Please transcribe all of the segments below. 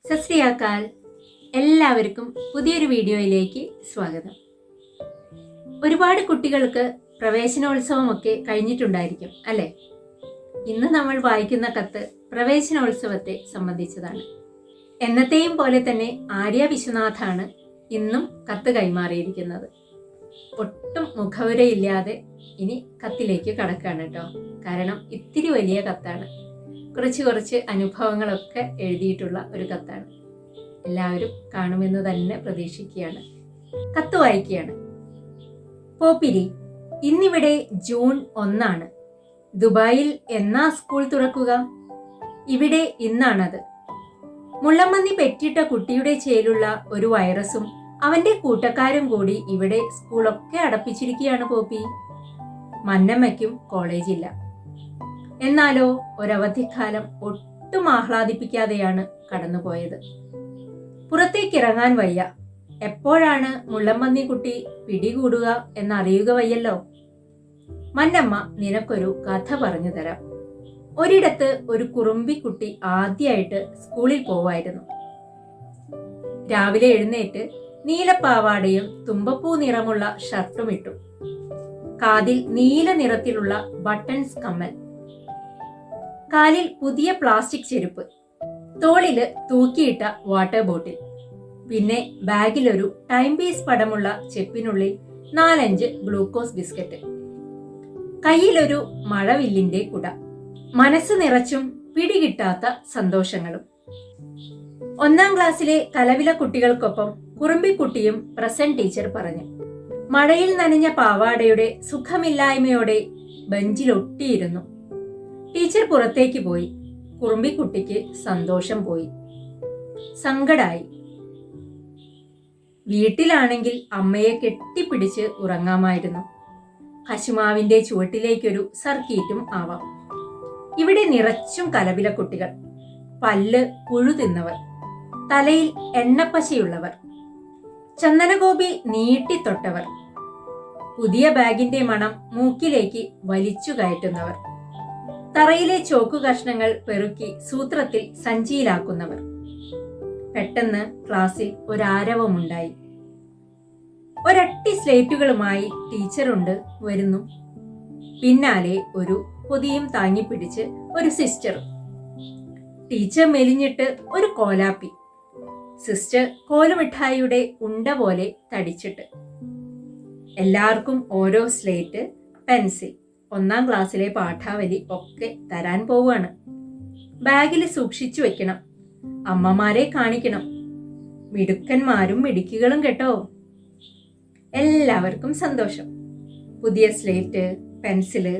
സത് ശ്രീ അകാൽ. എല്ലാവർക്കും പുതിയൊരു വീഡിയോയിലേക്ക് സ്വാഗതം. ഒരുപാട് കുട്ടികൾക്ക് പ്രവേശനോത്സവമൊക്കെ കഴിഞ്ഞിട്ടുണ്ടായിരിക്കും അല്ലേ? ഇന്ന് നമ്മൾ വായിക്കുന്ന കത്ത് പ്രവേശനോത്സവത്തെ സംബന്ധിച്ചതാണ്. എന്നത്തെയും പോലെ തന്നെ ആര്യ വിശ്വനാഥാണ് ഇന്നും കത്ത് കൈമാറിയിരിക്കുന്നത്. ഒട്ടും മുഖവുരയില്ലാതെ ഇനി കത്തിലേക്ക് കടക്കാണ് കേട്ടോ. കാരണം ഇത്തിരി വലിയ കത്താണ്. കുറച്ച് അനുഭവങ്ങളൊക്കെ എഴുതിയിട്ടുള്ള ഒരു കത്താണ്. എല്ലാവരും കാണുമെന്ന് തന്നെ പ്രതീക്ഷിക്കുകയാണ്. കത്ത് വായിക്കുകയാണ്. പോപ്പിരി, ഇന്നിവിടെ ജൂൺ 1. ദുബായിൽ എന്നാ സ്കൂൾ തുറക്കുക? ഇവിടെ ഇന്നാണത്. മുള്ളമ്പന്നി പെറ്റിട്ട കുട്ടിയുടെ ചേലുള്ള ഒരു വൈറസും അവന്റെ കൂട്ടക്കാരും കൂടി ഇവിടെ സ്കൂളൊക്കെ അടപ്പിച്ചിരിക്കുകയാണ് പോപ്പി. മന്നമ്മയ്ക്കും കോളേജില്ല. എന്നാലോ ഒരവധിക്കാലം ഒട്ടും ആഹ്ലാദിപ്പിക്കാതെയാണ് കടന്നുപോയത്. പുറത്തേക്കിറങ്ങാൻ വയ്യ. എപ്പോഴാണ് മുള്ളമ്പന്നി കുട്ടി പിടികൂടുക എന്നറിയുക വയ്യല്ലോ. മന്നമ്മ നിനക്കൊരു കഥ പറഞ്ഞു തരാം. ഒരിടത്ത് ഒരു കുറുമ്പിക്കുട്ടി ആദ്യമായിട്ട് സ്കൂളിൽ പോവായിരുന്നു. രാവിലെ എഴുന്നേറ്റ് നീലപ്പാവാടയും തുമ്പപ്പൂ നിറമുള്ള ഷർട്ടും ഇട്ടു. കാതിൽ നീല നിറത്തിലുള്ള ബട്ടൺസ് കമ്മൽ, കാലിൽ പുതിയ പ്ലാസ്റ്റിക് ചെരുപ്പ്, തോളില് തൂക്കിയിട്ട വാട്ടർ ബോട്ടിൽ, പിന്നെ ബാഗിലൊരു ടൈം പീസ് പടമുള്ള ചെപ്പിനുള്ളിൽ 4-5 ഗ്ലൂക്കോസ് ബിസ്ക്കറ്റ്, കയ്യിലൊരു മഴവില്ലിന്റെ കുട. മനസ്സ് നിറച്ചും പിടികിട്ടാത്ത സന്തോഷങ്ങളും. 1-ാം ക്ലാസ്സിലെ കലവില കുട്ടികൾക്കൊപ്പം കുറുമ്പിക്കുട്ടിയും പ്രസന്റ് ടീച്ചർ പറഞ്ഞു. മഴയിൽ നനഞ്ഞ പാവാടയുടെ സുഖമില്ലായ്മയോടെ ബെഞ്ചിലൊട്ടിയിരുന്നു. ടീച്ചർ പുറത്തേക്ക് പോയി. കുറുമ്പിക്കുട്ടിക്ക് സന്തോഷം പോയി, സങ്കടായി. വീട്ടിലാണെങ്കിൽ അമ്മയെ കെട്ടിപ്പിടിച്ച് ഉറങ്ങാമായിരുന്നു. കശുമാവിന്റെ ചുവട്ടിലേക്കൊരു സർക്കീറ്റും ആവാം. ഇവിടെ നിറച്ചും കലപില കുട്ടികൾ, പല്ല് പുഴു തിന്നവർ, തലയിൽ എണ്ണപ്പശയുള്ളവർ, ചന്ദനഗോപി നീട്ടിത്തൊട്ടവർ, പുതിയ ബാഗിന്റെ മണം മൂക്കിലേക്ക് വലിച്ചു കയറ്റുന്നവർ, തറയിലെ ചോക്കു കഷ്ണങ്ങൾ പെറുക്കി സൂത്രത്തിൽ സഞ്ചിയിലാക്കുന്നവർ. പെട്ടെന്ന് ക്ലാസ്സിൽ ഒരാരവമുണ്ടായി. ഒരട്ടി സ്ലേറ്റുകളുമായി ടീച്ചറുണ്ട് വരുന്നു. പിന്നാലെ ഒരു പൊതിയും താങ്ങിപ്പിടിച്ച് ഒരു സിസ്റ്റർ. ടീച്ചർ മെലിഞ്ഞിട്ട് ഒരു കോലാപ്പി, സിസ്റ്റർ കോലുമിഠായിയുടെ ഉണ്ട പോലെ തടിച്ചിട്ട്. എല്ലാവർക്കും ഓരോ സ്ലേറ്റ്, പെൻസിൽ, 1-ാം ക്ലാസ്സിലെ പാഠാവലി ഒക്കെ തരാൻ പോവുകയാണ്. ബാഗിൽ സൂക്ഷിച്ചു വെക്കണം. അമ്മമാരെ കാണിക്കണം. മിടുക്കന്മാരും മിടുക്കികളും കേട്ടോ. എല്ലാവർക്കും സന്തോഷം. പുതിയ സ്ലേറ്റ്, പെൻസില്,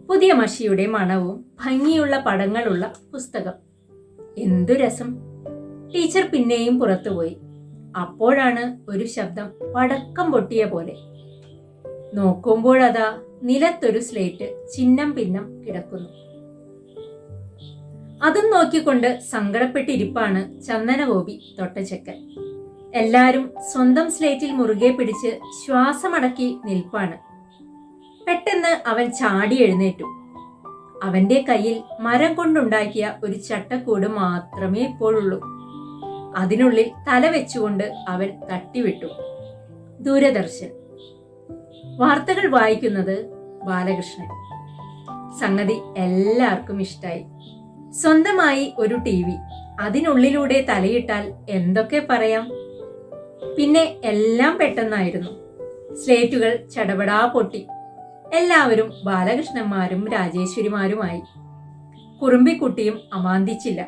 പുതിയ മഷിയുടെ മണവും ഭംഗിയുള്ള പടങ്ങളുള്ള പുസ്തകം. എന്തു രസം. ടീച്ചർ പിന്നെയും പുറത്തുപോയി. അപ്പോഴാണ് ഒരു ശബ്ദം പടക്കം പൊട്ടിയ പോലെ. നോക്കുമ്പോഴതാ നിലത്തൊരു സ്ലേറ്റ് ചിന്നം ഭിന്നം കിടക്കുന്നു. അതും നോക്കിക്കൊണ്ട് സങ്കടപ്പെട്ടിരിപ്പാണ് ചന്ദനഗോപി തൊട്ടച്ചക്കൻ. എല്ലാരും സ്വന്തം സ്ലേറ്റിൽ മുറുകെ പിടിച്ച് ശ്വാസമടക്കി നിൽപ്പാണ്. പെട്ടെന്ന് അവൻ ചാടി എഴുന്നേറ്റു. അവന്റെ കയ്യിൽ മരം കൊണ്ടുണ്ടാക്കിയ ഒരു ചട്ടക്കൂട് മാത്രമേ ഇപ്പോഴുള്ളൂ. അതിനുള്ളിൽ തല വെച്ചുകൊണ്ട് അവൻ തട്ടിവിട്ടു. ദൂരദർശൻ. വാർത്തകൾ വായിക്കുന്നത് ബാലകൃഷ്ണൻ. സംഗതി എല്ലാവർക്കും ഇഷ്ടായി. സ്വന്തമായി ഒരു TV, അതിനുള്ളിലൂടെ തലയിട്ടാൽ എന്തൊക്കെ പറയാം. പിന്നെ എല്ലാം പെട്ടെന്നായിരുന്നു. സ്ലേറ്റുകൾ ചടപടാ പൊട്ടി. എല്ലാവരും ബാലകൃഷ്ണന്മാരും രാജേശ്വരിമാരുമായി. കുറുമ്പിക്കുട്ടിയും അമാന്തിച്ചില്ല.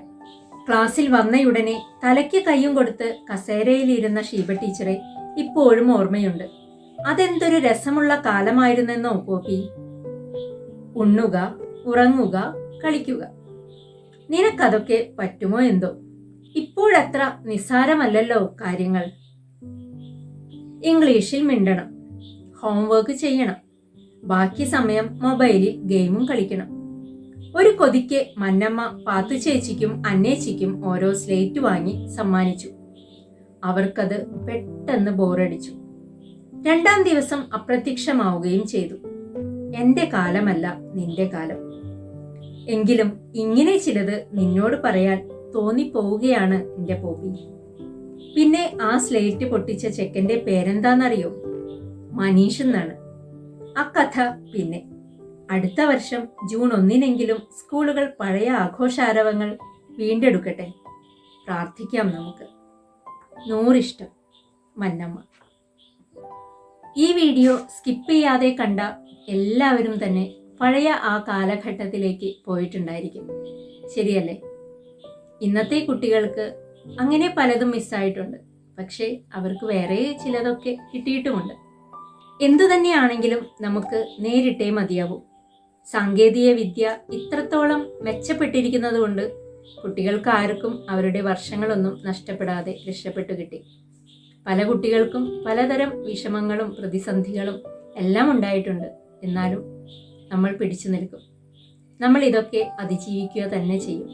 ക്ലാസ്സിൽ വന്നയുടനെ തലയ്ക്ക് കയ്യും കൊടുത്ത് കസേരയിലിരുന്ന ഷീബ ടീച്ചറെ ഇപ്പോഴും ഓർമ്മയുണ്ട്. അതെന്തൊരു രസമുള്ള കാലമായിരുന്നെന്നോ പോപ്പി. ഉണ്ണുക, ഉറങ്ങുക, കളിക്കുക. നിനക്കതൊക്കെ പറ്റുമോ എന്തോ. ഇപ്പോഴത്ര നിസ്സാരമല്ലല്ലോ കാര്യങ്ങൾ. ഇംഗ്ലീഷിൽ മിണ്ടണം, ഹോംവർക്ക് ചെയ്യണം, ബാക്കി സമയം മൊബൈലിൽ ഗെയിമും കളിക്കണം. ഒരു കൊതിക്ക് മന്നമ്മ പാത്തു ചേച്ചിക്കും അന്നേച്ചിക്കും ഓരോ സ്ലേറ്റ് വാങ്ങി സമ്മാനിച്ചു. അവർക്കത് പെട്ടെന്ന് ബോറടിച്ചു. 2-ാം ദിവസം അപ്രത്യക്ഷമാവുകയും ചെയ്തു. എന്റെ കാലമല്ല നിന്റെ കാലം. എങ്കിലും ഇങ്ങനെ ചിലത് നിന്നോട് പറയാൻ തോന്നിപ്പോവുകയാണ് എൻ്റെ പോപ്പി. പിന്നെ ആ സ്ലേറ്റ് പൊട്ടിച്ച ചെക്കൻ്റെ പേരെന്താണെന്നറിയോ? മനീഷ് എന്നാണ്. ആ കഥ പിന്നെ. അടുത്ത വർഷം ജൂൺ 1 സ്കൂളുകൾ പഴയ ആഘോഷാരവങ്ങൾ വീണ്ടെടുക്കട്ടെ. പ്രാർത്ഥിക്കാം നമുക്ക്. 100 ഇഷ്ടം, മന്നമ്മ. ഈ വീഡിയോ സ്കിപ്പ് ചെയ്യാതെ കണ്ട എല്ലാവരും തന്നെ പഴയ ആ കാലഘട്ടത്തിലേക്ക് പോയിട്ടുണ്ടായിരിക്കും, ശരിയല്ലേ? ഇന്നത്തെ കുട്ടികൾക്ക് അങ്ങനെ പലതും മിസ്സായിട്ടുണ്ട്. പക്ഷേ അവർക്ക് വേറെ ചിലതൊക്കെ കിട്ടിയിട്ടുമുണ്ട്. എന്തു തന്നെയാണെങ്കിലും നമുക്ക് നേരിട്ടേ മതിയാവും. സാങ്കേതിക വിദ്യ ഇത്രത്തോളം മെച്ചപ്പെട്ടിരിക്കുന്നത് കൊണ്ട് കുട്ടികൾക്ക് ആർക്കും അവരുടെ വർഷങ്ങളൊന്നും നഷ്ടപ്പെടാതെ രക്ഷപ്പെട്ടു കിട്ടി. പല കുട്ടികൾക്കും പലതരം വിഷമങ്ങളും പ്രതിസന്ധികളും എല്ലാം ഉണ്ടായിട്ടുണ്ട്. എന്നാലും നമ്മൾ പിടിച്ചു നിൽക്കും. നമ്മൾ ഇതൊക്കെ അതിജീവിക്കുക തന്നെ ചെയ്യും.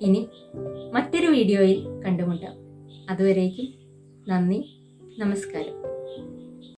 ഇനി മറ്റൊരു വീഡിയോയിൽ കണ്ടുമുട്ടാം. അതുവരേക്കും നന്ദി, നമസ്കാരം.